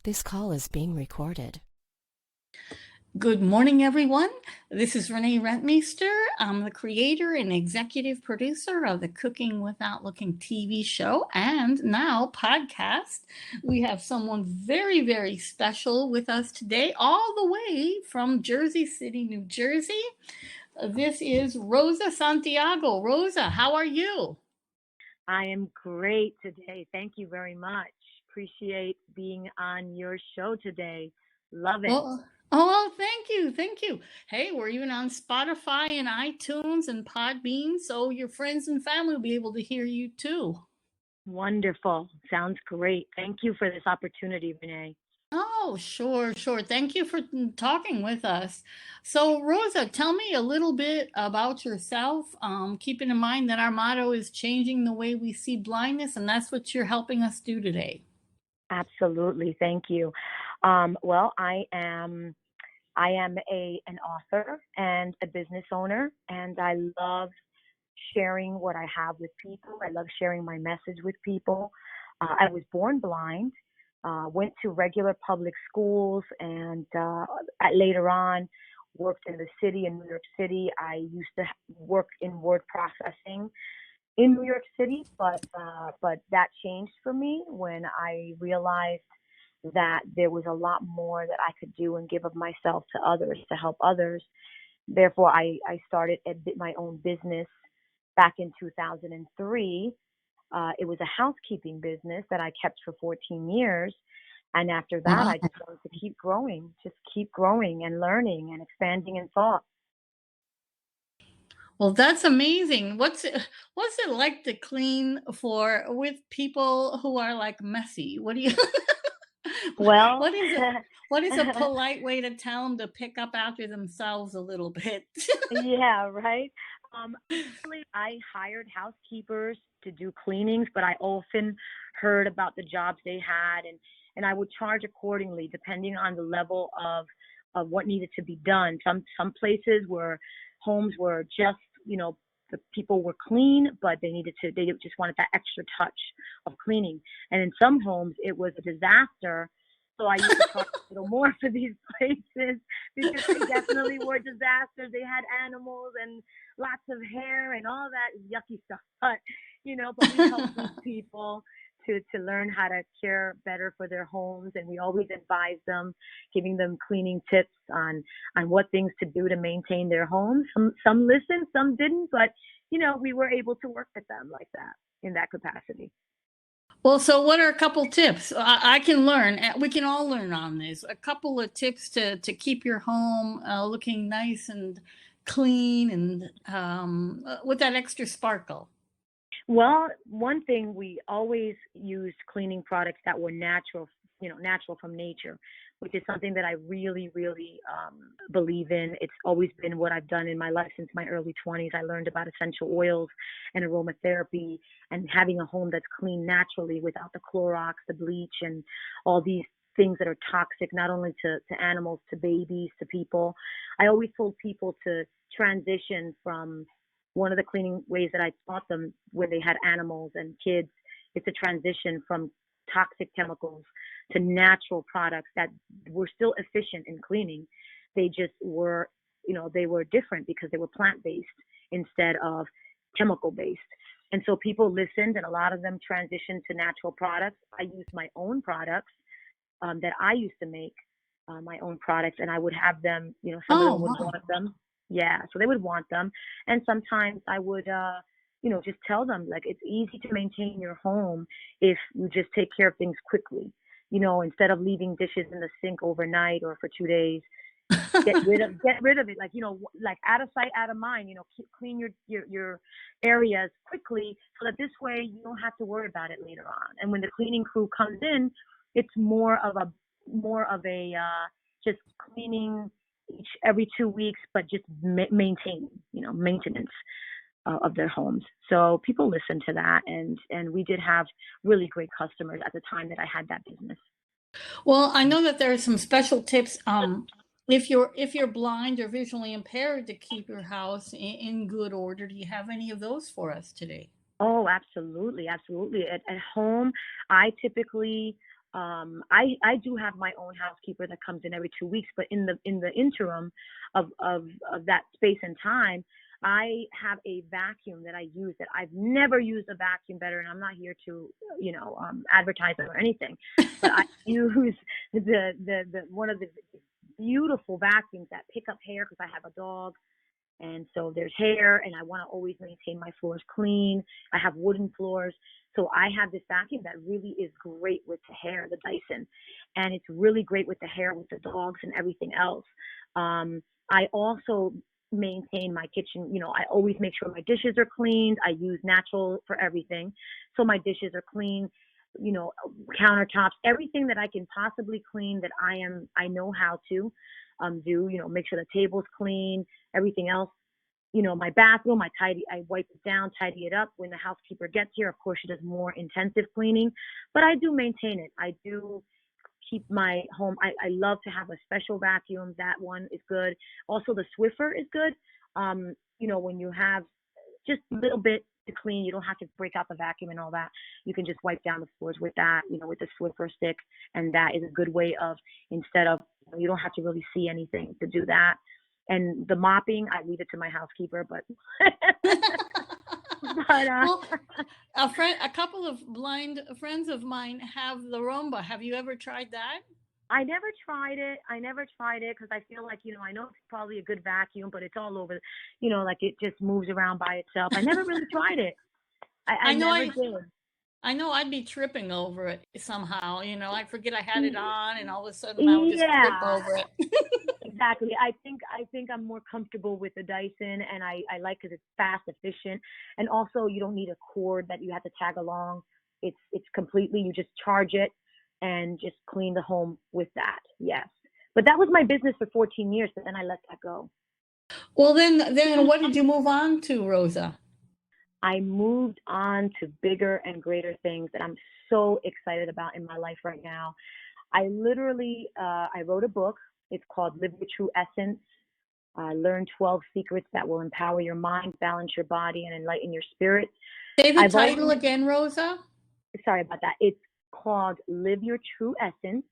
This call is being recorded. Good morning, everyone. This is Renee Rentmeester. I'm the creator and executive producer of the Cooking Without Looking TV show and now podcast. We have someone very, very special with us today, all the way from Jersey City, New Jersey. This is Rosa Santiago. Rosa, how are you? I am great today. Thank you very much. Appreciate being on your show today. Love it. Thank you. Thank you. Hey, we're even on Spotify and iTunes and Podbean, so your friends and family will be able to hear you too. Wonderful. Sounds great. Thank you for this opportunity, Renee. Oh, sure, sure. Thank you for talking with us. So, Rosa, tell me a little bit about yourself. Keeping in mind that our motto is changing the way we see blindness, and that's what you're helping us do today. Absolutely. Thank you. Well, I am an author and a business owner, and I love sharing what I have with people. I love sharing my message with people. I was born blind, went to regular public schools, and later on worked in the city in New York City. I used to work in word processing in New York City, but that changed for me when I realized that there was a lot more that I could do and give of myself to others to help others. Therefore, I started my own business back in 2003. It was a housekeeping business that I kept for 14 years. And after that, I just wanted to just keep growing and learning and expanding in thought. Well, that's amazing. What's it like to clean for with people who are like messy? What do you Well, what is a what is a polite way to tell them to pick up after themselves a little bit? yeah, right. Actually, I hired housekeepers to do cleanings, but I often heard about the jobs they had, and I would charge accordingly depending on the level of what needed to be done. Some places where homes were just, the people were clean, but they just wanted that extra touch of cleaning. And in some homes, it was a disaster. So I used to charge a little more for these places because they definitely were disasters. They had animals and lots of hair and all that yucky stuff. But we help these people to learn how to care better for their homes, and we always advise them, giving them cleaning tips on what things to do to maintain their homes. Some listened, some didn't, but we were able to work with them like that in that capacity. Well, so what are a couple tips I can learn? We can all learn on this. A couple of tips to keep your home looking nice and clean and with that extra sparkle. Well, one thing, we always used cleaning products that were natural, natural from nature, which is something that I really, really believe in. It's always been what I've done in my life since my early 20s. I learned about essential oils and aromatherapy and having a home that's clean naturally without the Clorox, the bleach, and all these things that are toxic, not only to animals, to babies, to people. I always told people to transition from one of the cleaning ways that I taught them when they had animals and kids is to transition from toxic chemicals to natural products that were still efficient in cleaning. They just were, they were different because they were plant-based instead of chemical-based. And so people listened, and a lot of them transitioned to natural products. I used my own products that I used to make, my own products, and I would have them, some of Oh, them would wow. want them. Yeah, so they would want them. And sometimes I would, just tell them, like, it's easy to maintain your home if you just take care of things quickly. Instead of leaving dishes in the sink overnight or for 2 days, get rid of it. Like out of sight, out of mind. Clean your areas quickly so that this way you don't have to worry about it later on. And when the cleaning crew comes in, it's more of a just cleaning every 2 weeks, but just maintaining, maintenance of their homes. So people listen to that, and we did have really great customers at the time that I had that business. Well, I know that there are some special tips if you're blind or visually impaired to keep your house in good order. Do you have any of those for us today? Oh, absolutely, absolutely. At home, I typically I do have my own housekeeper that comes in every 2 weeks, but in the interim of that space and time, I have a vacuum that I use that I've never used a vacuum better, and I'm not here to, advertise it or anything, but I use the one of the beautiful vacuums that pick up hair because I have a dog. And so there's hair, and I want to always maintain my floors clean. I have wooden floors. So I have this vacuum that really is great with the hair, the Dyson. And it's really great with the hair, with the dogs and everything else. I also maintain my kitchen. I always make sure my dishes are cleaned. I use natural for everything. So my dishes are clean, countertops, everything that I can possibly clean that I know how to do, make sure the table's clean, everything else. My bathroom, I wipe it down, tidy it up. When the housekeeper gets here, of course, she does more intensive cleaning, but I do maintain it. I do keep my home. I love to have a special vacuum. That one is good. Also, the Swiffer is good. When you have just a little bit to clean, you don't have to break out the vacuum and all that. You can just wipe down the floors with that, with the Swiffer stick. And that is a good way of, instead of, you don't have to really see anything to do that. And the mopping, I leave it to my housekeeper, but Well, a couple of blind friends of mine have the Roomba. Have you ever tried that? I never tried it because I feel like, I know it's probably a good vacuum, but it's all over, like it just moves around by itself. I never really tried it. I never did. I know I'd be tripping over it somehow. I forget I had it on, and all of a sudden I would just trip over it. Exactly. I think I'm more comfortable with the Dyson, and I like because it's fast, efficient, and also you don't need a cord that you have to tag along. It's completely, you just charge it and just clean the home with that. Yes. But that was my business for 14 years, but then I let that go. Well, then what did you move on to, Rosa? I moved on to bigger and greater things that I'm so excited about in my life right now. I literally, I wrote a book. It's called Live Your True Essence. Learn 12 secrets that will empower your mind, balance your body, and enlighten your spirit. Say the title again, Rosa. Sorry about that. It's called Live Your True Essence.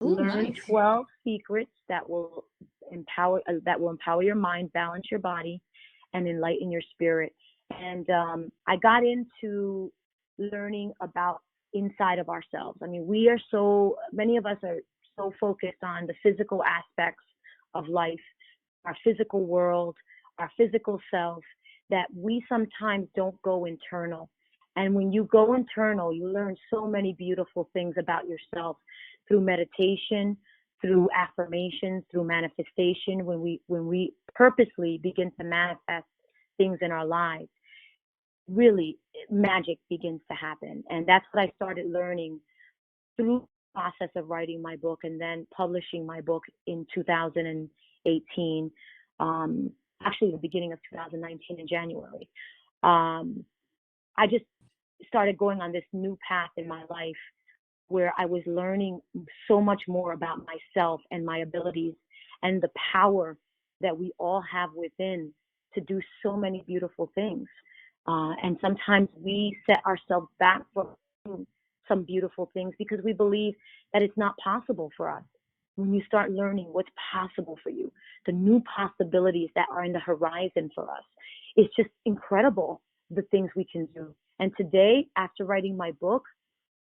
Ooh, Learn nice. 12 secrets that will empower your mind, balance your body, and enlighten your spirit. And I got into learning about inside of ourselves. I mean, many of us are so focused on the physical aspects of life, our physical world, our physical self, that we sometimes don't go internal. And when you go internal, you learn so many beautiful things about yourself through meditation, through affirmations, through manifestation. When we purposely begin to manifest things in our lives, really magic begins to happen. And that's what I started learning through the process of writing my book and then publishing my book in 2018. Actually, the beginning of 2019 in January. I just started going on this new path in my life where I was learning so much more about myself and my abilities and the power that we all have within to do so many beautiful things. And sometimes we set ourselves back from some beautiful things because we believe that it's not possible for us. When you start learning what's possible for you, the new possibilities that are in the horizon for us, it's just incredible, the things we can do. And today, after writing my book,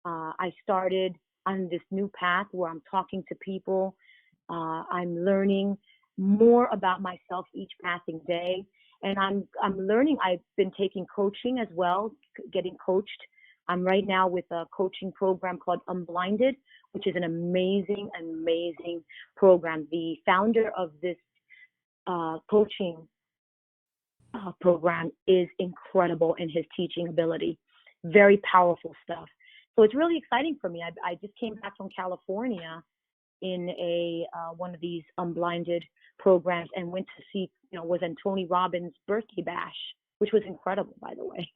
I started on this new path where I'm talking to people. I'm learning more about myself each passing day. And I'm learning. I've been taking coaching as well, getting coached. I'm right now with a coaching program called Blindness, which is an amazing, amazing program. The founder of this coaching program is incredible in his teaching ability. Very powerful stuff. So it's really exciting for me. I just came back from California in one of these unblinded programs and went to see, was in Tony Robbins' birthday bash, which was incredible, by the way.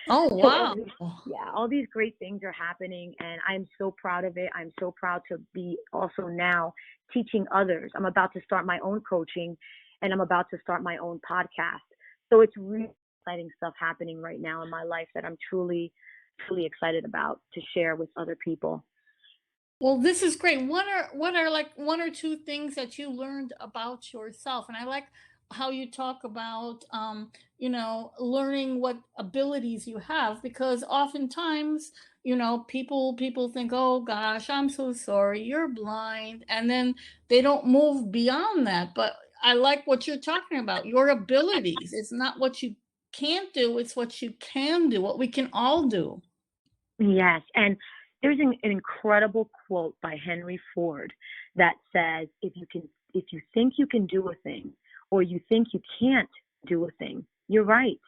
Oh, wow. So all these great things are happening, and I'm so proud of it. I'm so proud to be also now teaching others. I'm about to start my own coaching, and I'm about to start my own podcast. So it's really exciting stuff happening right now in my life that I'm truly, truly excited about to share with other people. Well, this is great. What are like one or two things that you learned about yourself? And I like how you talk about learning what abilities you have, because oftentimes, people think, "Oh gosh, I'm so sorry, you're blind." And then they don't move beyond that. But I like what you're talking about. Your abilities. It's not what you can't do, it's what you can do, what we can all do. Yes, and there's an incredible quote by Henry Ford that says, if you think you can do a thing, or you think you can't do a thing, you're right.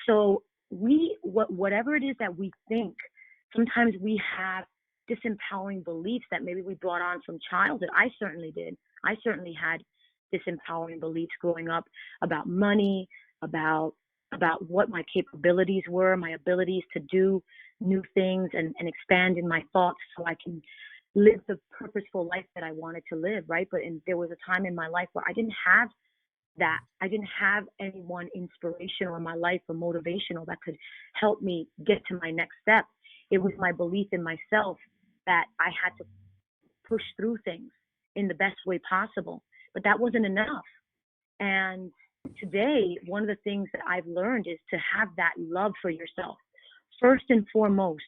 So whatever it is that we think, sometimes we have disempowering beliefs that maybe we brought on from childhood. I certainly did. I certainly had disempowering beliefs growing up about money, about what my capabilities were, my abilities to do new things and expand in my thoughts so I can live the purposeful life that I wanted to live, right? There was a time in my life where I didn't have that. I didn't have anyone inspirational in my life or motivational that could help me get to my next step. It was my belief in myself that I had to push through things in the best way possible. But that wasn't enough. And today, one of the things that I've learned is to have that love for yourself. First and foremost,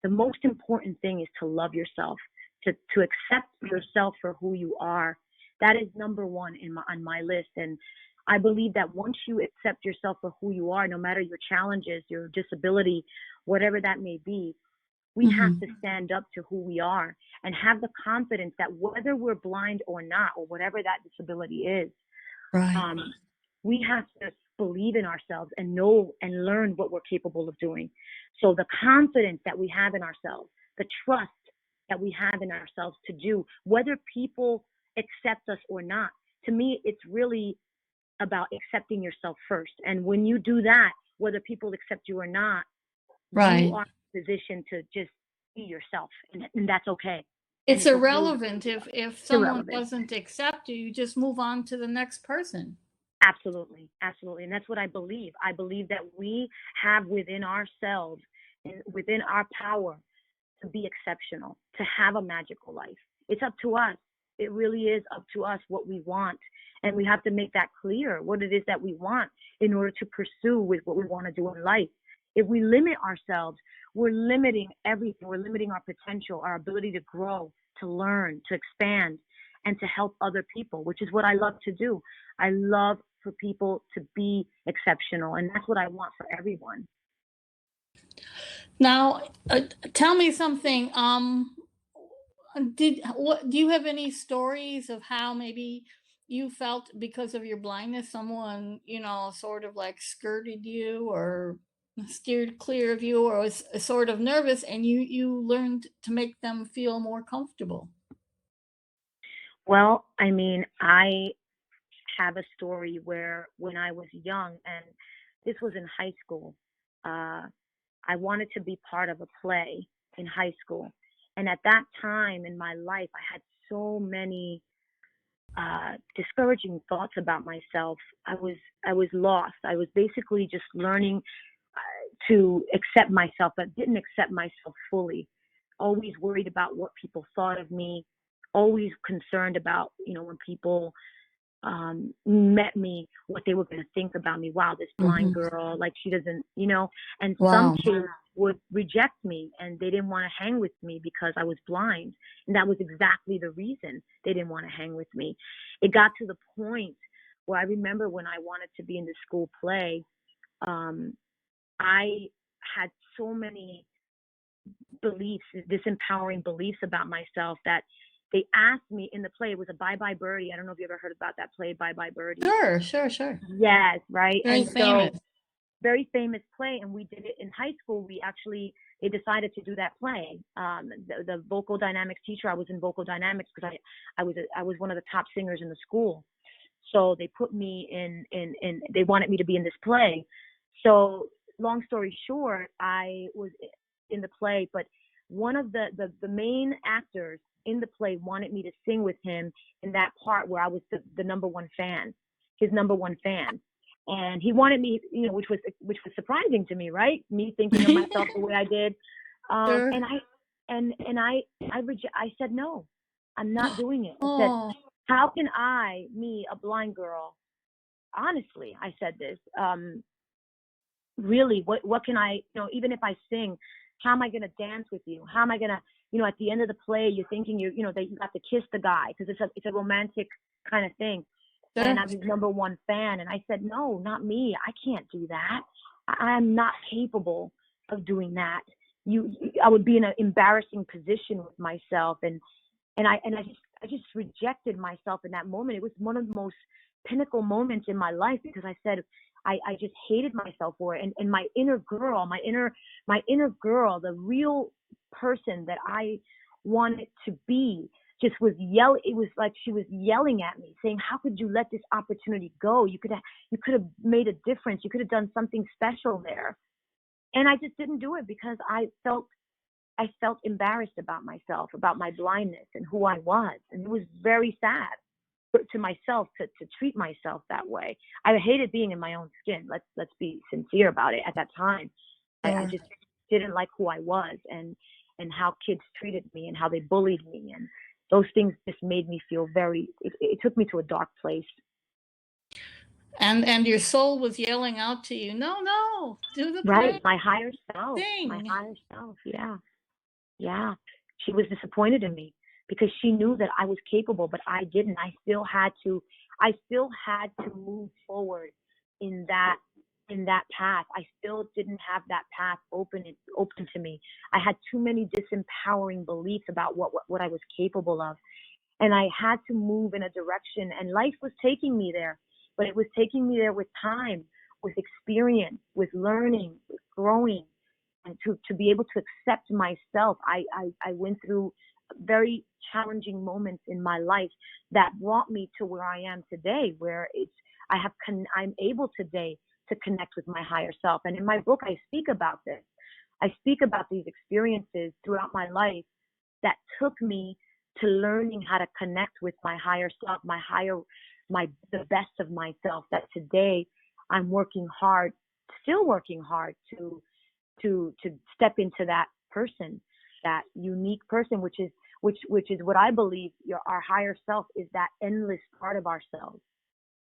the most important thing is to love yourself, to accept yourself for who you are. That is number one on my list. And I believe that once you accept yourself for who you are, no matter your challenges, your disability, whatever that may be, we have Mhm. to stand up to who we are and have the confidence that whether we're blind or not, or whatever that disability is, Right. um, we have to believe in ourselves and know and learn what we're capable of doing. So the confidence that we have in ourselves, the trust that we have in ourselves to do, whether people accept us or not, to me, it's really about accepting yourself first. And when you do that, whether people accept you or not, you Right. are in a position to just be yourself, and that's okay. And It's it's okay to irrelevant be if someone irrelevant. doesn't accept you, you just move on to the next person. Absolutely, absolutely. And that's what I believe. I believe that we have within ourselves and within our power to be exceptional, to have a magical life. It's up to us. It really is up to us what we want. And we have to make that clear, what it is that we want in order to pursue with what we want to do in life. If we limit ourselves, we're limiting everything. We're limiting our potential, our ability to grow, to learn, to expand, and to help other people, which is what I love to do. I love for people to be exceptional, and that's what I want for everyone. Now, tell me something. Did what do you have any stories of how maybe you felt because of your blindness, someone sort of like skirted you or steered clear of you, or was sort of nervous, and you learned to make them feel more comfortable? Well, I mean, I have a story where when I was young, and this was in high school, uh, I wanted to be part of a play in high school. And at that time in my life, I had so many discouraging thoughts about myself. I was lost. I was basically just learning to accept myself, but didn't accept myself fully. Always worried about what people thought of me. Always concerned about, when people met me, what they were going to think about me. Wow, this blind Hmm. girl, like she doesn't, and some Wow. kids would reject me and they didn't want to hang with me because I was blind. And that was exactly the reason they didn't want to hang with me. It got to the point where I remember when I wanted to be in the school play, um, I had so many beliefs, disempowering beliefs about myself that they asked me in the play. It was a Bye Bye Birdie. I don't know if you ever heard about that play, Bye Bye Birdie. Sure, sure, sure. Yes, right. Very And so, famous. very famous play, and we did it in high school. We actually they decided to do that play. The vocal dynamics teacher. I was in vocal dynamics because I was one of the top singers in the school. So they put me in. They wanted me to be in this play. So long story short, I was in the play, but one of the main actors in the play wanted me to sing with him in that part where I was the number one fan, his number one fan. And he wanted me, which was surprising to me, right? Me thinking of myself the way I did. Sure. And I said, no, I'm not doing it. I said, Oh, how can I, me, a blind girl, honestly, I said this, really, what can I, even if I sing, how am I going to dance with you? How am I going to, at the end of the play, you're thinking that you have to kiss the guy because it's a romantic kind of thing. And sure. I'm his number one fan. And I said, no, not me. I can't do that. I'm not capable of doing that. I would be in an embarrassing position with myself. And I just rejected myself in that moment. It was one of the most pinnacle moments in my life because I said, I just hated myself for it. And my inner girl, my inner girl, the real person that I wanted to be, just was yelling. It was like she was yelling at me, saying, "How could you let this opportunity go? You could have made a difference. You could have done something special there." And I just didn't do it because I felt embarrassed about myself, about my blindness and who I was, and it was very sad to myself to treat myself that way. I hated being in my own skin. Let's be sincere about it. At that time, I Sure. just didn't like who I was and how kids treated me and how they bullied me, and those things just made me feel it took me to a dark place. And your soul was yelling out to you, no, no, do the Right, play, my higher self, sing. yeah. Yeah, she was disappointed in me because she knew that I was capable, but I didn't. I still had to move forward in that path. I still didn't have that path open to me. I had too many disempowering beliefs about what I was capable of, and I had to move in a direction. And life was taking me there, but it was taking me there with time, with experience, with learning, with growing, and to be able to accept myself. I went through very challenging moments in my life that brought me to where I am today, where I'm able today to connect with my higher self. And in my book, I speak about this. I speak about these experiences throughout my life that took me to learning how to connect with my higher self, the best of myself, that today I'm still working hard to step into that person, that unique person, which is what I believe our higher self is, that endless part of ourselves,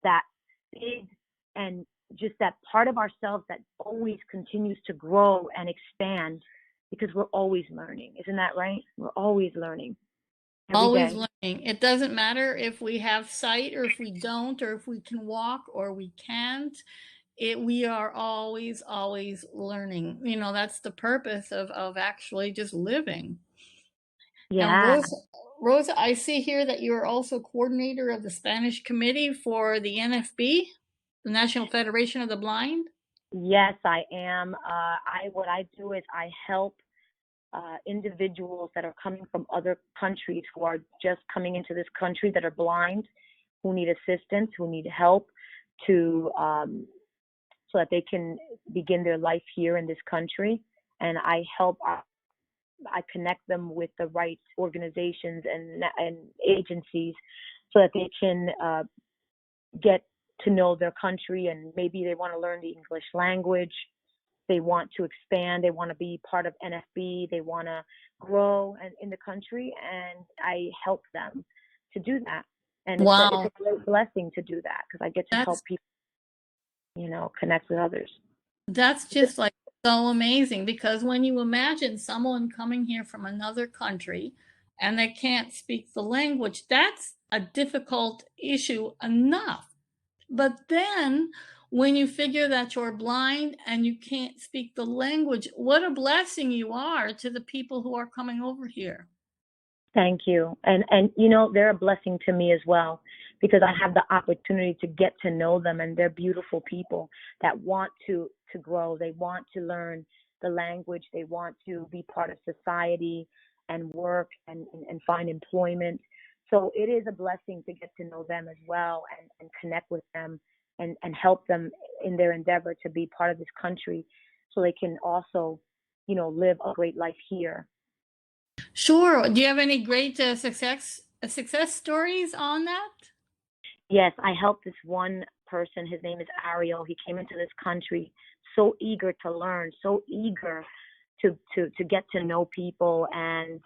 that big and just that part of ourselves that always continues to grow and expand because we're always learning. Isn't that right? We're always learning every Always day. learning. It doesn't matter if we have sight or if we don't, or if we can walk or we can't. We are always learning. That's the purpose of actually just living. And Yeah. Rosa, I see here that you are also coordinator of the Spanish committee for the NFB, the National Federation of the Blind. Yes, I am. What I do is I help individuals that are coming from other countries, who are just coming into this country, that are blind, who need assistance, who need help to so that they can begin their life here in this country. And I connect them with the right organizations and agencies so that they can get to know their country, and maybe they want to learn the English language. They want to expand. They want to be part of NFB. They want to grow in the country, and I help them to do that. And it's Wow, a great blessing to do that because I get to help that's people, connect with others. that's just like so amazing, because when you imagine someone coming here from another country and they can't speak the language, that's a difficult issue enough. But then when you figure that you're blind and you can't speak the language, what a blessing you are to the people who are coming over here. Thank you. And they're a blessing to me as well, because I have the opportunity to get to know them, and they're beautiful people that want to grow. They want to learn the language. They want to be part of society and work and find employment. So it is a blessing to get to know them as well, and connect with them and help them in their endeavor to be part of this country so they can also, live a great life here. Sure. Do you have any great success stories on that? Yes, I helped this one person. His name is Ariel. He came into this country so eager to learn, so eager to get to know people. And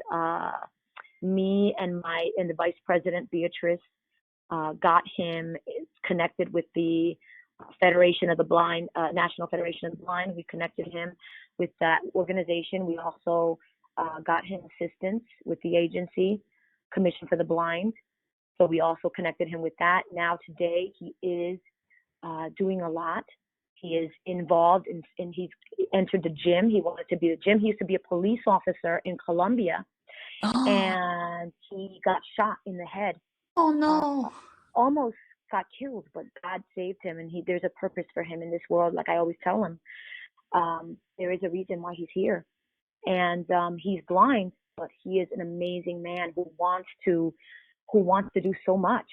me and the vice president Beatrice got him connected with the Federation of the Blind, National Federation of the Blind. We connected him with that organization. We also got him assistance with the agency, Commission for the Blind. So we also connected him with that. Now today he is doing a lot. He is involved and he's entered the gym. He wanted to be a gym. He used to be a police officer in Colombia, and he got shot in the head. Oh no! Almost got killed, but God saved him, and there's a purpose for him in this world. Like I always tell him, there is a reason why he's here, and he's blind, but he is an amazing man who wants to do so much.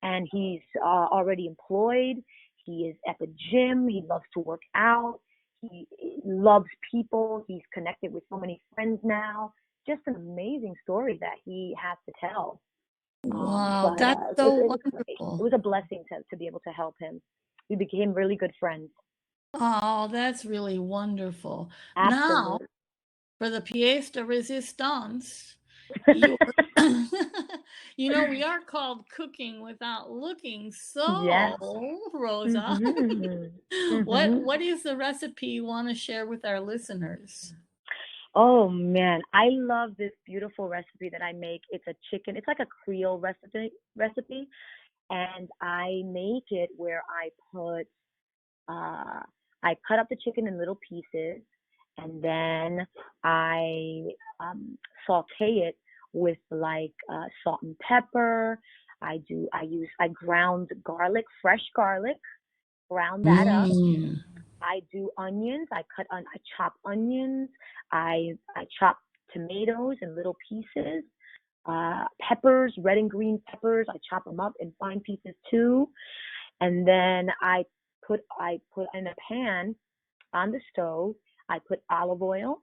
And he's already employed. He is at the gym. He loves to work out. He loves people. He's connected with so many friends now. Just an amazing story that he has to tell. Wow, that's so wonderful. It was a blessing to be able to help him. We became really good friends. Oh, that's really wonderful. Absolutely. Now, for the pièce de résistance, you we are called Cooking Without Looking. So, yes. Rosa, Mm-hmm. what is the recipe you want to share with our listeners? Oh man, I love this beautiful recipe that I make. It's a chicken. It's like a Creole recipe, and I make it where I cut up the chicken in little pieces, and then I saute it with like salt and pepper. I ground garlic, fresh garlic, ground that up. I do onions. I chop onions. I chop tomatoes in little pieces. Peppers, red and green peppers. I chop them up in fine pieces too. And then I put in a pan on the stove. I put olive oil.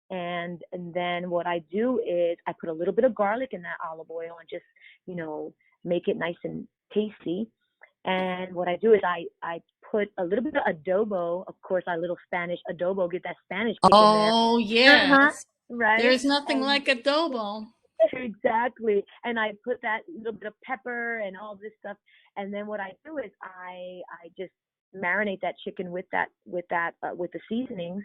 And then what I do is I put a little bit of garlic in that olive oil and just, make it nice and tasty. And what I do is I put a little bit of adobo, of course, our little Spanish adobo, get that Spanish kick in there. Oh, yes. Right? There's nothing like adobo. Exactly. And I put that little bit of pepper and all this stuff. And then what I do is I just marinate that chicken with the seasonings.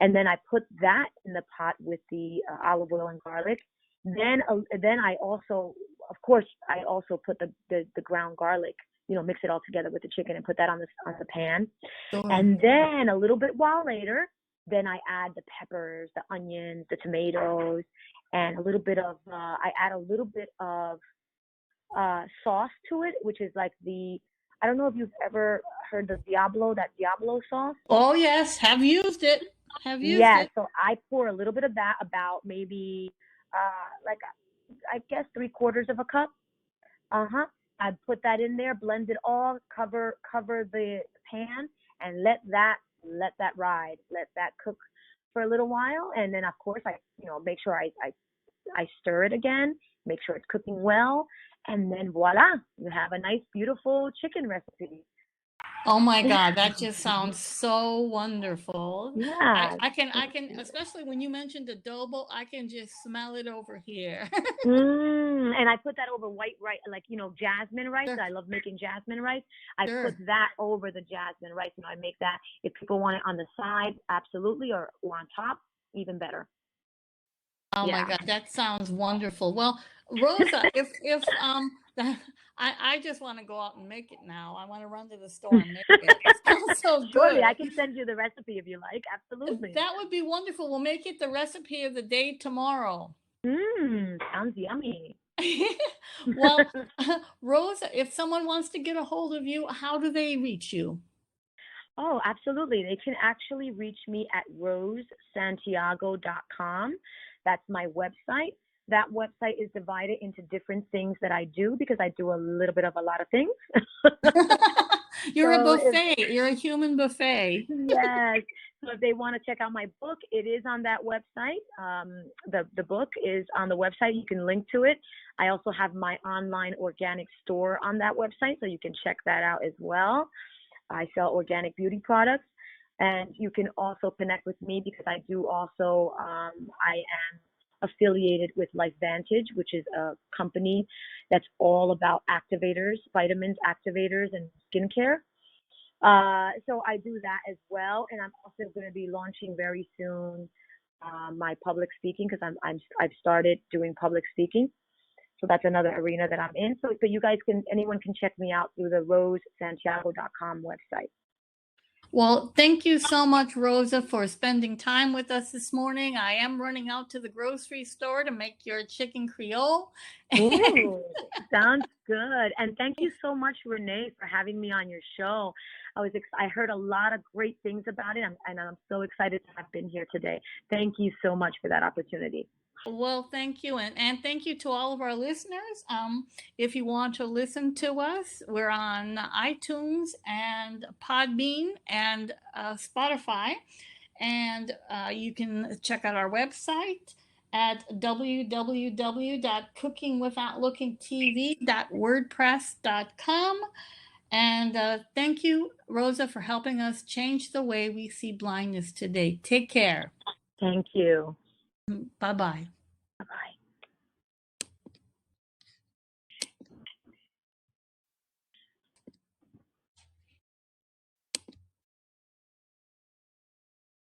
And then I put that in the pot with the olive oil and garlic. Then I also, of course, put the ground garlic, mix it all together with the chicken and put that on the pan. Sure. And then a little bit while later, then I add the peppers, the onions, the tomatoes, and I add a little bit of sauce to it, which is like I don't know if you've ever heard of that Diablo sauce. Oh yes, have used it. Yeah, so I pour a little bit of that, about maybe I guess 3/4 of a cup. I put that in there, blend it all, cover the pan, and let that ride, let that cook for a little while, and then of course I make sure I stir it again, make sure it's cooking well, and then voila, you have a nice beautiful chicken recipe. Oh my God, that just sounds so wonderful. Yeah. I can, especially when you mentioned adobo, I can just smell it over here. And I put that over white rice, jasmine rice. Sure. I love making jasmine rice. I Sure. put that over the jasmine rice. I make that. If people want it on the side, absolutely, or on top, even better. Oh my God, that sounds wonderful. Well, Rosa, if I just want to go out and make it now. I want to run to the store and make it. It sounds so good. Surely, I can send you the recipe if you like. Absolutely. That would be wonderful. We'll make it the recipe of the day tomorrow. Sounds yummy. Well, Rosa, if someone wants to get a hold of you, how do they reach you? Oh, absolutely. They can actually reach me at rosasantiago.com. That's my website. That website is divided into different things that I do, because I do a little bit of a lot of things. You're a buffet. You're a human buffet. Yes. So if they want to check out my book, it is on that website. The book is on the website. You can link to it. I also have my online organic store on that website, so you can check that out as well. I sell organic beauty products. And you can also connect with me because I do also, I am affiliated with LifeVantage, which is a company that's all about activators, vitamins, activators, and skincare. So I do that as well, and I'm also going to be launching very soon my public speaking because I've started doing public speaking. So that's another arena that I'm in. So you guys anyone can check me out through the rosesantiago.com website. Well, thank you so much, Rosa, for spending time with us this morning. I am running out to the grocery store to make your chicken Creole. Ooh, sounds good. And thank you so much, Renee, for having me on your show. I heard a lot of great things about it, and I'm so excited to have been here today. Thank you so much for that opportunity. Well, thank you. And thank you to all of our listeners. If you want to listen to us, we're on iTunes and Podbean and Spotify. And you can check out our website at www.cookingwithoutlookingtv.wordpress.com. And thank you, Rosa, for helping us change the way we see blindness today. Take care. Thank you. Bye-bye. Bye-bye.